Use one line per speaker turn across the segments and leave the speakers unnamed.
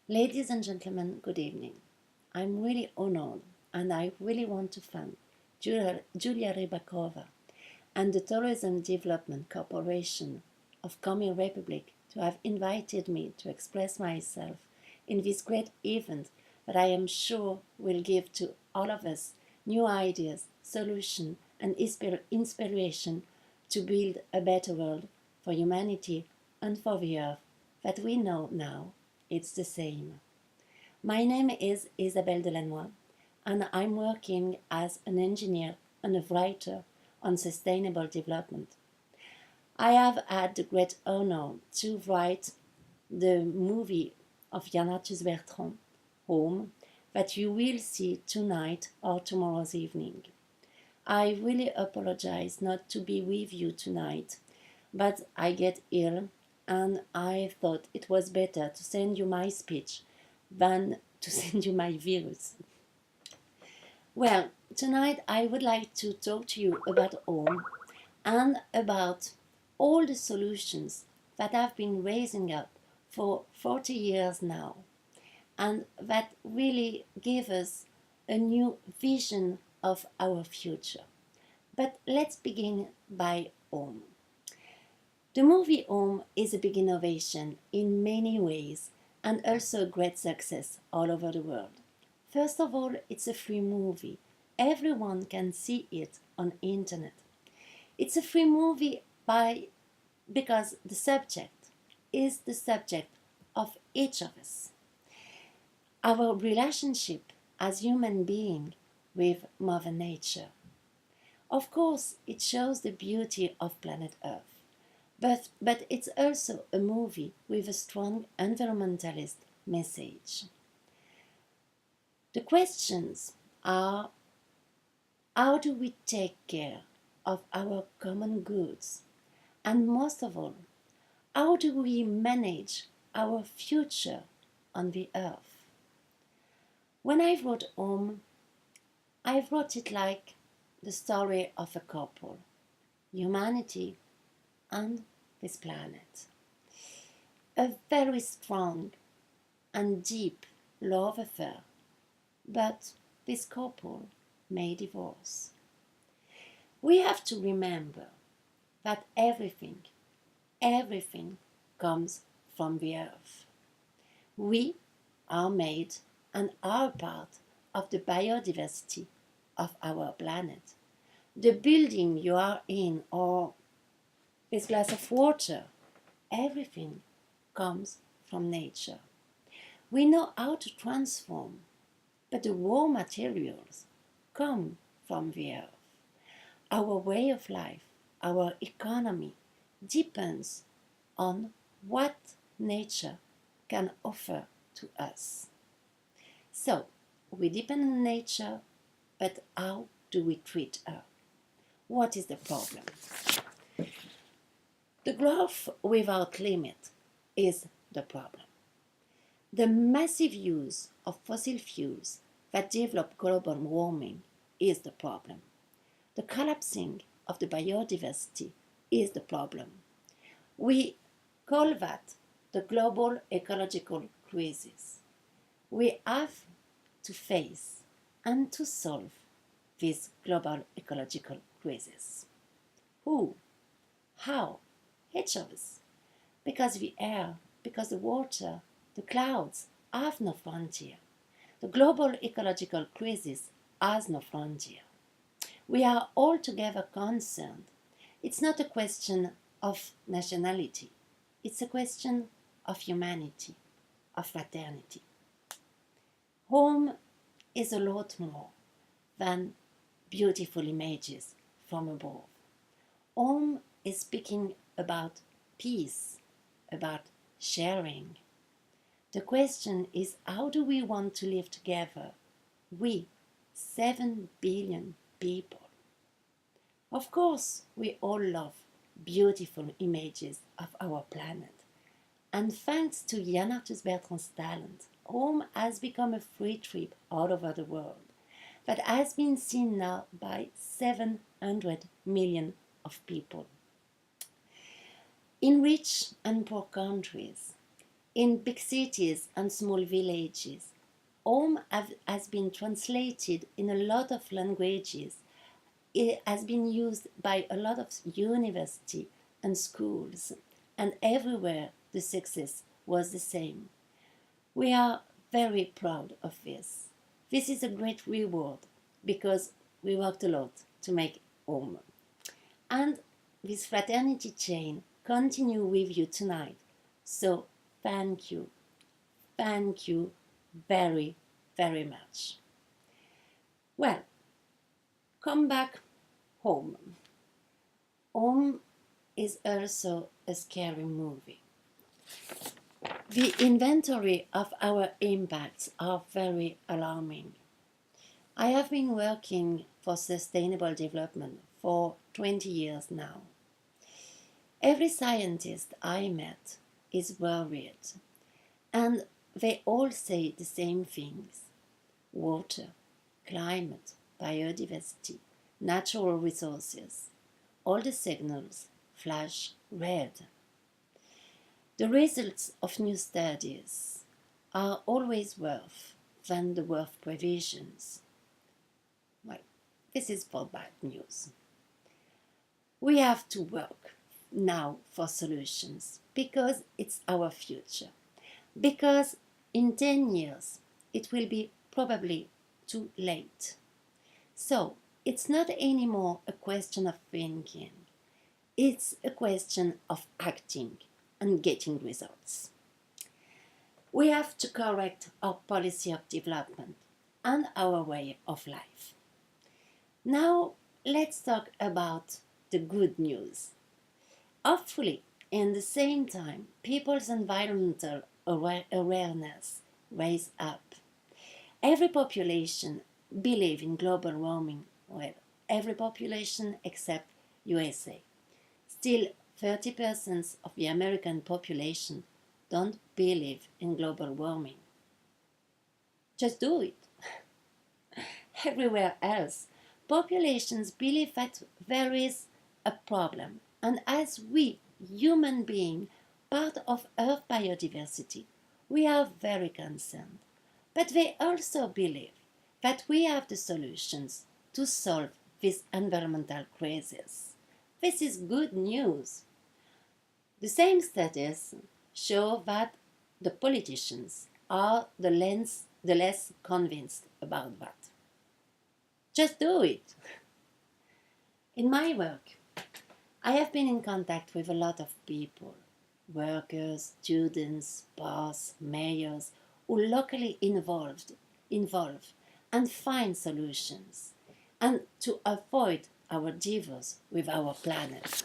Ladies and gentlemen, good evening. I'm really honored and I really want to thank Julia Rybakova and the Tourism Development Corporation of Komi Republic to have invited me to express myself in this great event that I am sure will give to all of us new ideas, solutions, and inspiration to build a better world for humanity and for the earth that we know now it's the same. My name is Isabelle Delannoy, and I'm working as an engineer and a writer on sustainable development. I have had the great honor to write the movie of Yann Arthus Bertrand, Home, that you will see tonight or tomorrow's evening. I really apologize not to be with you tonight, but I get ill and I thought it was better to send you my speech than to send you my virus. Well, tonight I would like to talk to you about home and about all the solutions that have been raising up for 40 years now and that really give us a new vision of our future. But let's begin by home. The movie Home is a big innovation in many ways and also a great success all over the world. First of all, it's a free movie. Everyone can see it on internet. It's a free movie because the subject is the subject of each of us. Our relationship as human beings with Mother Nature. Of course, it shows the beauty of planet Earth. But it's also a movie with a strong environmentalist message. The questions are: how do we take care of our common goods? And most of all, how do we manage our future on the earth? When I wrote Home, I wrote it like the story of a couple, humanity and this planet. A very strong and deep love affair, but this couple may divorce. We have to remember that everything comes from the earth. We are made and are part of the biodiversity of our planet. The building you are in or this glass of water, everything comes from nature. We know how to transform, but the raw materials come from the earth. Our way of life, our economy depends on what nature can offer to us. So, we depend on nature, but how do we treat her? What is the problem? The growth without limit is the problem. The massive use of fossil fuels that develop global warming is the problem. The collapsing of the biodiversity is the problem. We call that the global ecological crisis. We have to face and to solve this global ecological crisis. Who? How? Each of us. Because the air, because the water, the clouds have no frontier. The global ecological crisis has no frontier. We are all together concerned. It's not a question of nationality. It's a question of humanity, of fraternity. Home is a lot more than beautiful images from above. Home is speaking about peace, about sharing. The question is, how do we want to live together? We, 7 billion people. Of course, we all love beautiful images of our planet. And thanks to Yann Arthus Bertrand's talent, Home has become a free trip all over the world that has been seen now by 700 million of people. In rich and poor countries, in big cities and small villages. Home has been translated in a lot of languages. It has been used by a lot of universities and schools, and everywhere the success was the same. We are very proud of this. This is a great reward because we worked a lot to make home. And this fraternity chain continue with you tonight. So thank you. Thank you very, very much. Well, come back home. Home is also a scary movie. The inventory of our impacts are very alarming. I have been working for sustainable development for 20 years now. Every scientist I met is worried, and they all say the same things: water, climate, biodiversity, natural resources. All the signals flash red. The results of new studies are always worse than the worth provisions. Well, this is for bad news. We have to work now for solutions because it's our future. Because in 10 years it will be probably too late. So it's not anymore a question of thinking. It's a question of acting and getting results. We have to correct our policy of development and our way of life. Now let's talk about the good news. Hopefully, in the same time, people's environmental awareness rise up. Every population believes in global warming. Well, every population except USA. Still, 30% of the American population don't believe in global warming. Just do it. Everywhere else, populations believe that there is a problem, and as we, human beings, part of Earth biodiversity, we are very concerned. But they also believe that we have the solutions to solve this environmental crisis. This is good news. The same studies show that the politicians are the less convinced about that. Just do it. In my work, I have been in contact with a lot of people, workers, students, boss, mayors, who locally involve and find solutions, and to avoid our devils with our planet.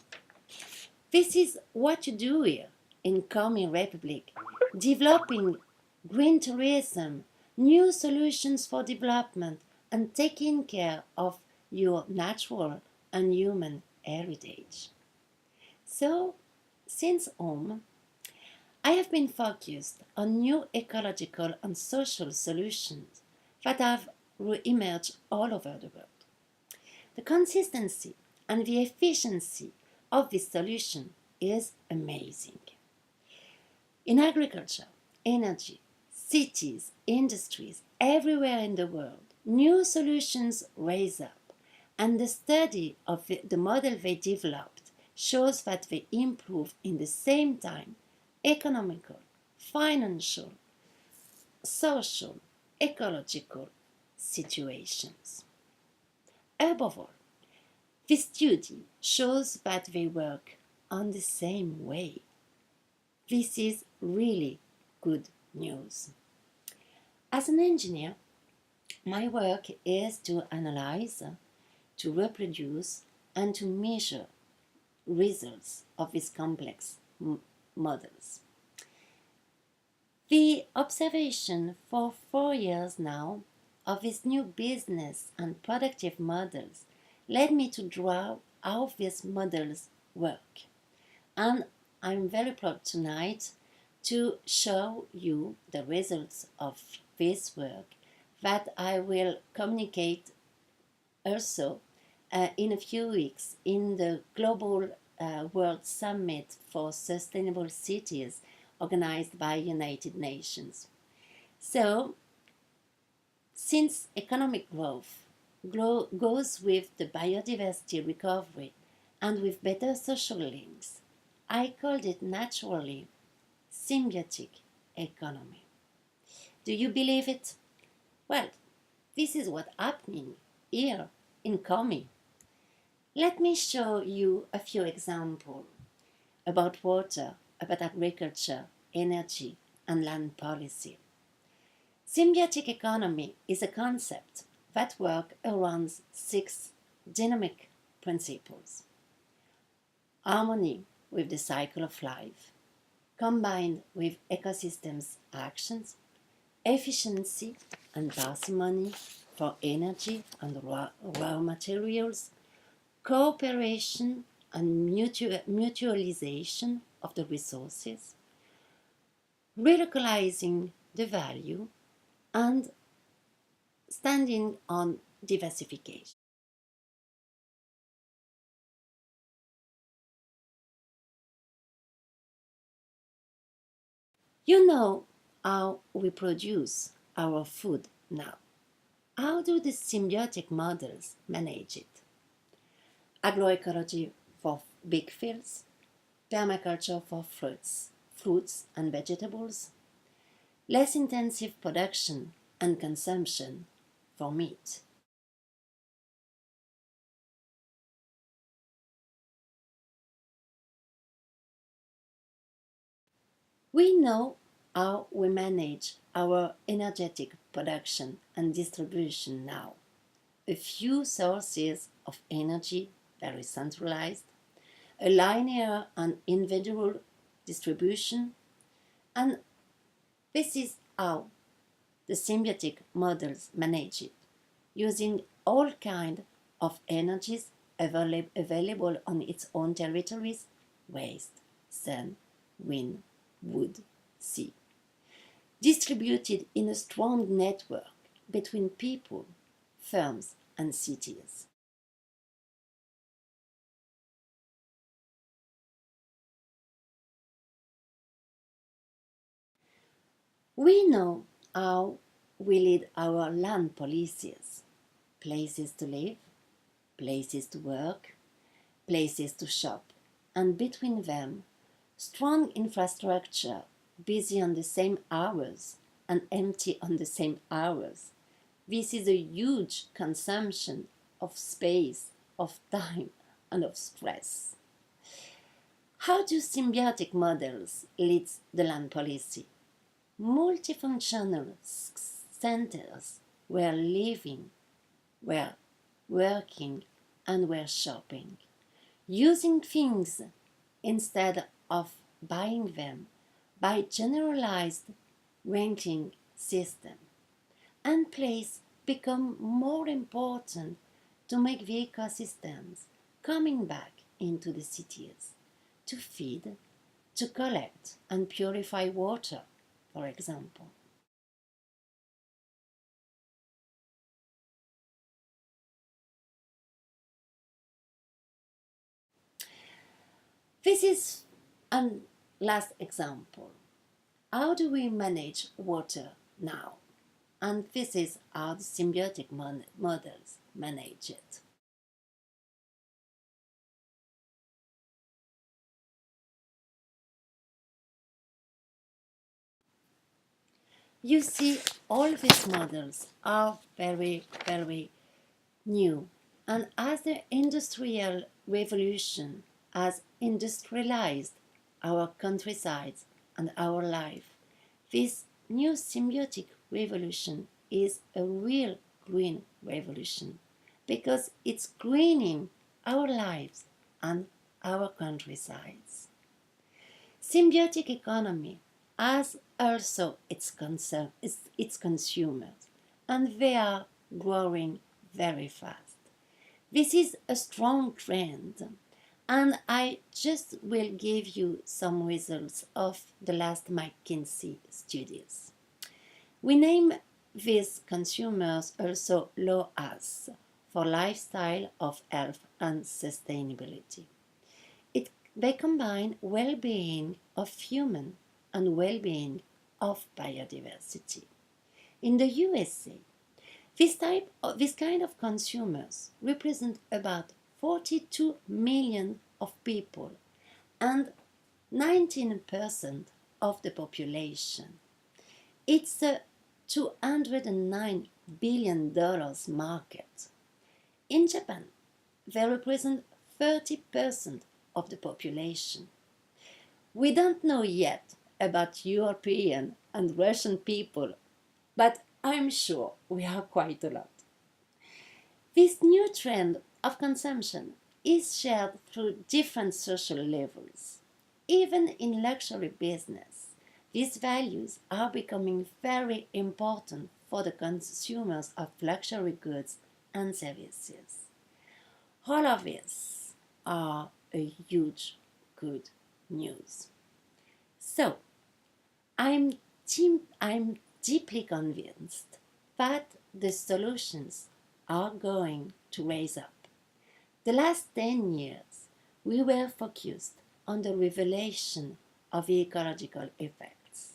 This is what you do here in Komi Republic, developing green tourism, new solutions for development, and taking care of your natural and human heritage. So, since home, I have been focused on new ecological and social solutions that have re-emerged all over the world. The consistency and the efficiency of this solution is amazing. In agriculture, energy, cities, industries, everywhere in the world, new solutions rise up, and the study of the model they developed shows that they improve in the same time economical, financial, social, ecological situations. Above all, this study shows that they work on the same way. This is really good news. As an engineer, my work is to analyze, to reproduce, and to measure results of these complex models. The observation for 4 years now of these new business and productive models led me to draw how these models work. And I'm very proud tonight to show you the results of this work that I will communicate also in a few weeks in the Global World Summit for Sustainable Cities organized by United Nations. So, since economic growth goes with the biodiversity recovery and with better social links, I called it naturally symbiotic economy. Do you believe it? Well, this is what's happening here in Komi. Let me show you a few examples about water, about agriculture, energy, and land policy. Symbiotic economy is a concept that works around 6 dynamic principles. Harmony with the cycle of life, combined with ecosystems actions, efficiency and parsimony for energy and raw materials, cooperation and mutualization of the resources, relocalizing the value, and standing on diversification. You know how we produce our food now. How do the symbiotic models manage it? Agroecology for big fields, permaculture for fruits and vegetables, less intensive production and consumption for meat. We know how we manage our energetic production and distribution now. A few sources of energy, very centralized, a linear and individual distribution, and this is how the symbiotic models manage it, using all kinds of energies available on its own territories: waste, sun, wind, wood, sea, distributed in a strong network between people, firms, and cities. We know how we lead our land policies: places to live, places to work, places to shop, and between them, strong infrastructure busy on the same hours and empty on the same hours. This is a huge consumption of space, of time, and of stress. How do symbiotic models lead the land policy? Multifunctional centers where living, where working, and where shopping, using things instead of buying them by generalized ranking system, and place become more important to make the ecosystems coming back into the cities to feed, to collect and purify water, for example. This is a last example. How do we manage water now? And this is how the symbiotic models manage it. You see, all these models are very, very new. And as the industrial revolution has industrialized our countrysides and our life, this new symbiotic revolution is a real green revolution because it's greening our lives and our countrysides. Symbiotic economy has also its consumers, and they are growing very fast. This is a strong trend, and I just will give you some results of the last McKinsey studies. We name these consumers also LOAS for lifestyle of health and sustainability. They combine well-being of human and well-being of biodiversity. In the USA, this kind of consumers represent about 42 million of people and 19% of the population. It's a $209 billion market. In Japan, they represent 30% of the population. We don't know yet about European and Russian people, but I'm sure we are quite a lot. This new trend of consumption is shared through different social levels. Even in luxury business, these values are becoming very important for the consumers of luxury goods and services. All of these are a huge good news. So, I'm deeply convinced that the solutions are going to raise up. The last 10 years, we were focused on the revelation of the ecological effects.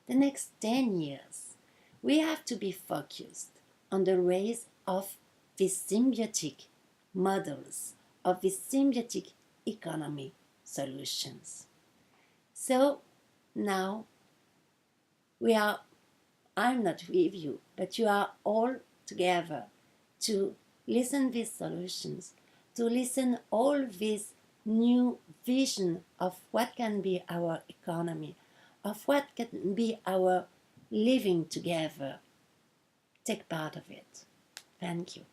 The next 10 years, we have to be focused on the rise of the symbiotic models, of the symbiotic economy solutions. So now I'm not with you, but you are all together to listen these solutions, to listen all this new vision of what can be our economy, of what can be our living together. Take part of it. Thank you.